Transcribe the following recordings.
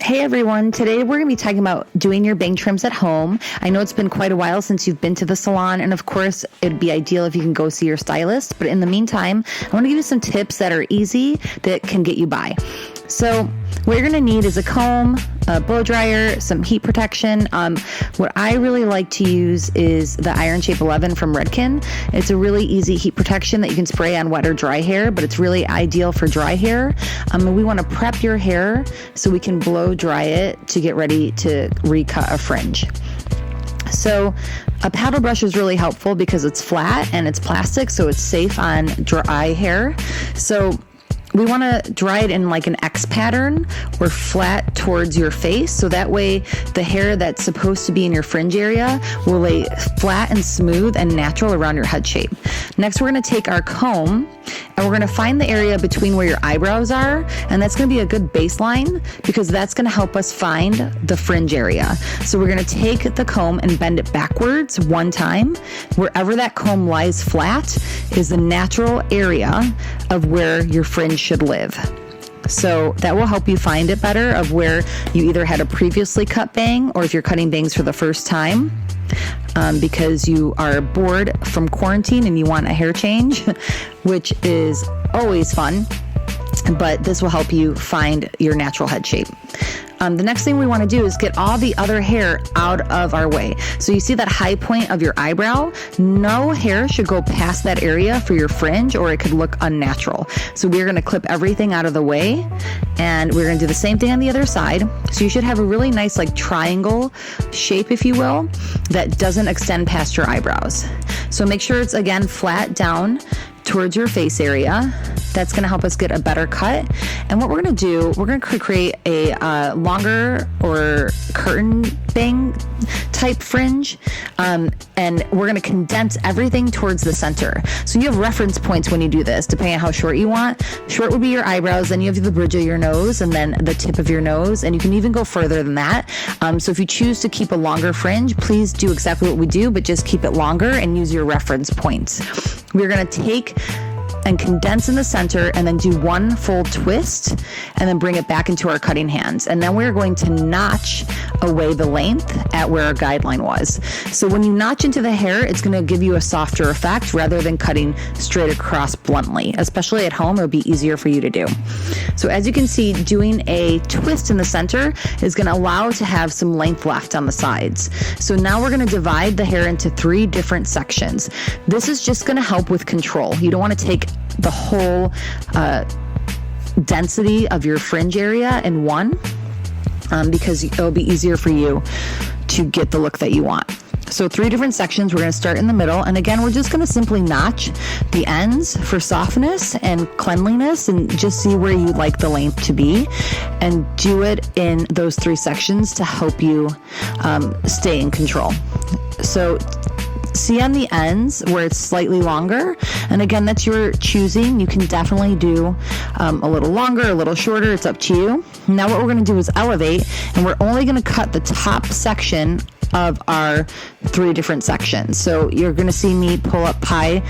Hey everyone, today we're going to be talking about doing your bang trims at home. I know it's been quite a while since you've been to the salon, and of course it'd be ideal if you can go see your stylist, but in the meantime, I want to give you some tips that are easy that can get you by. So what you're going to need is a comb, a blow dryer, some heat protection. What I really like to use is the Iron Shape 11 from Redken. It's a really easy heat protection that you can spray on wet or dry hair, but it's really ideal for dry hair. We want to prep your hair so we can blow dry it to get ready to recut a fringe. So a paddle brush is really helpful because it's flat and it's plastic, so it's safe on dry hair. So we want to dry it in like an X pattern or flat towards your face. So that way the hair that's supposed to be in your fringe area will lay flat and smooth and natural around your head shape. Next, we're going to take our comb and we're going to find the area between where your eyebrows are. And that's going to be a good baseline because that's going to help us find the fringe area. So we're going to take the comb and bend it backwards one time. Wherever that comb lies flat is the natural area of where your fringe should live. So that will help you find it better of where you either had a previously cut bang or if you're cutting bangs for the first time because you are bored from quarantine and you want a hair change, which is always fun, but this will help you find your natural head shape. The next thing we want to do is get all the other hair out of our way. So you see that high point of your eyebrow? No hair should go past that area for your fringe or it could look unnatural. So we're going to clip everything out of the way and we're going to do the same thing on the other side. So you should have a really nice like triangle shape, if you will, that doesn't extend past your eyebrows. So make sure it's again flat down towards your face area. That's going to help us get a better cut. And what we're going to do, we're going to create a longer or curtain bang type fringe. And we're going to condense everything towards the center. So you have reference points when you do this, depending on how short you want. Short would be your eyebrows, then you have the bridge of your nose, and then the tip of your nose. And you can even go further than that. So if you choose to keep a longer fringe, please do exactly what we do, but just keep it longer and use your reference points. We're going to take and condense in the center and then do one full twist and then bring it back into our cutting hands. And then we're going to notch away the length at where our guideline was. So when you notch into the hair, it's going to give you a softer effect rather than cutting straight across bluntly. Especially at home, it'll be easier for you to do. So as you can see, doing a twist in the center is going to allow to have some length left on the sides. So now we're going to divide the hair into 3 different sections. This is just going to help with control. You don't want to take the whole density of your fringe area in one because it'll be easier for you to get the look that you want. So 3 different sections. We're going to start in the middle. And again, we're just going to simply notch the ends for softness and cleanliness and just see where you'd like the length to be and do it in those 3 sections to help you stay in control. So see on the ends where it's slightly longer. And again, that's your choosing. You can definitely do a little longer, a little shorter. It's up to you. Now what we're going to do is elevate, and we're only going to cut the top section of our 3 different sections. So you're going to see me pull up pie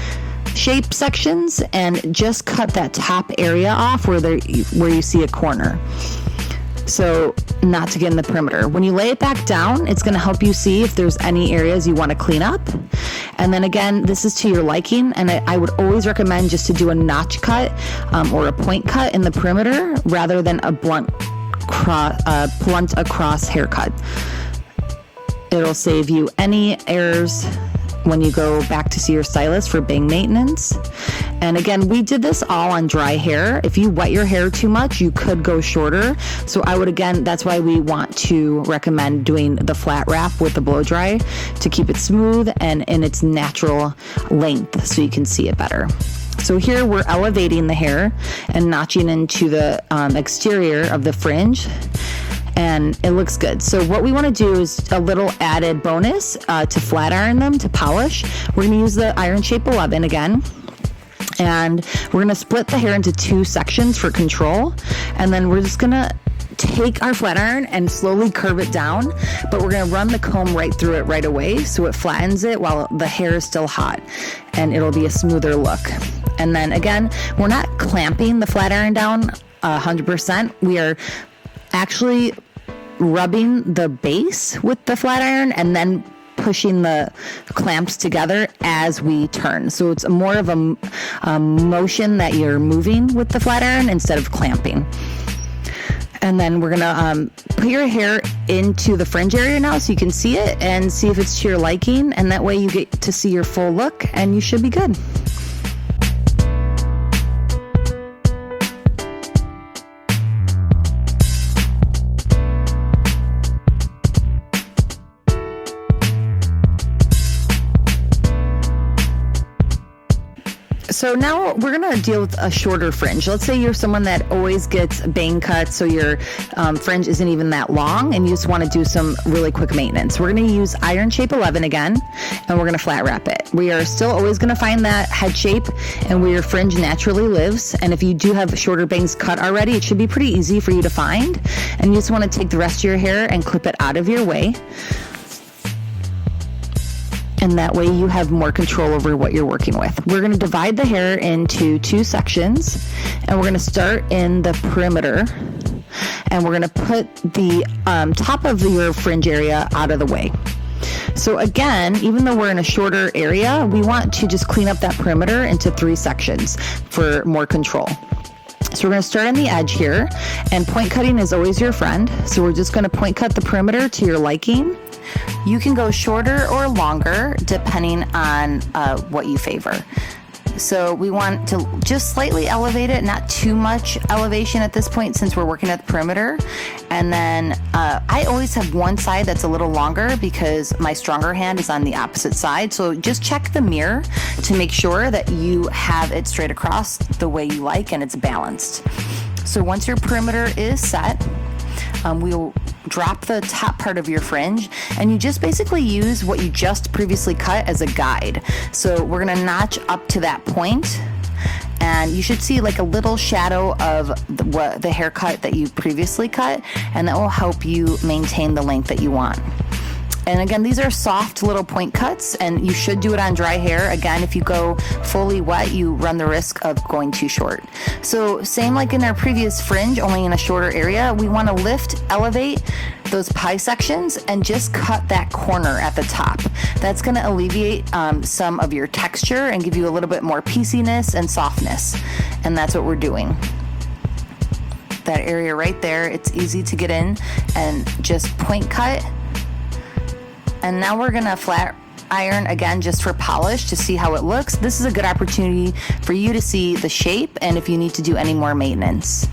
shape sections and just cut that top area off where you see a corner. So not to get in the perimeter. When you lay it back down, it's going to help you see if there's any areas you want to clean up. And then again, this is to your liking. And I would always recommend just to do a notch cut or a point cut in the perimeter rather than a blunt across haircut. It'll save you any errors when you go back to see your stylist for bang maintenance. And again, we did this all on dry hair. If you wet your hair too much, you could go shorter. So I would, again, that's why we want to recommend doing the flat wrap with the blow dry to keep it smooth and in its natural length so you can see it better. So here we're elevating the hair and notching into the exterior of the fringe. And it looks good. So what we want to do is a little added bonus to flat iron them, to polish. We're going to use the Iron Shape 11 again. And we're going to split the hair into 2 sections for control. And then we're just going to take our flat iron and slowly curve it down, but we're going to run the comb right through it right away so it flattens it while the hair is still hot, and it'll be a smoother look. And then again, we're not clamping the flat iron down 100%. We are actually rubbing the base with the flat iron and then pushing the clamps together as we turn. So it's more of a motion that you're moving with the flat iron instead of clamping. And then we're gonna put your hair into the fringe area now so you can see it and see if it's to your liking, and that way you get to see your full look and you should be good. So now we're going to deal with a shorter fringe. Let's say you're someone that always gets bang cuts, so your fringe isn't even that long, and you just want to do some really quick maintenance. We're going to use iron shape 11 again, and we're going to flat wrap it. We are still always going to find that head shape and where your fringe naturally lives. And if you do have shorter bangs cut already, it should be pretty easy for you to find. And you just want to take the rest of your hair and clip it out of your way. And that way you have more control over what you're working with. We're going to divide the hair into 2 sections, and we're going to start in the perimeter, and we're going to put the top of your fringe area out of the way. So again, even though we're in a shorter area, we want to just clean up that perimeter into 3 sections for more control. So we're going to start on the edge here, and point cutting is always your friend. So we're just going to point cut the perimeter to your liking. You can go shorter or longer depending on what you favor. So we want to just slightly elevate it, not too much elevation at this point since we're working at the perimeter. And then I always have one side that's a little longer because my stronger hand is on the opposite side. So just check the mirror to make sure that you have it straight across the way you like and it's balanced. So once your perimeter is set, we'll drop the top part of your fringe, and you just basically use what you just previously cut as a guide. So we're gonna notch up to that point, and you should see like a little shadow of the haircut that you previously cut, and that will help you maintain the length that you want. And again, these are soft little point cuts, and you should do it on dry hair. Again, if you go fully wet, you run the risk of going too short. So same like in our previous fringe, only in a shorter area, we want to lift, elevate those pie sections and just cut that corner at the top. That's going to alleviate some of your texture and give you a little bit more pieciness and softness. And that's what we're doing. That area right there, it's easy to get in and just point cut. And now we're gonna flat iron again just for polish to see how it looks. This is a good opportunity for you to see the shape and if you need to do any more maintenance.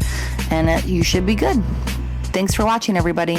And you should be good. Thanks for watching, everybody.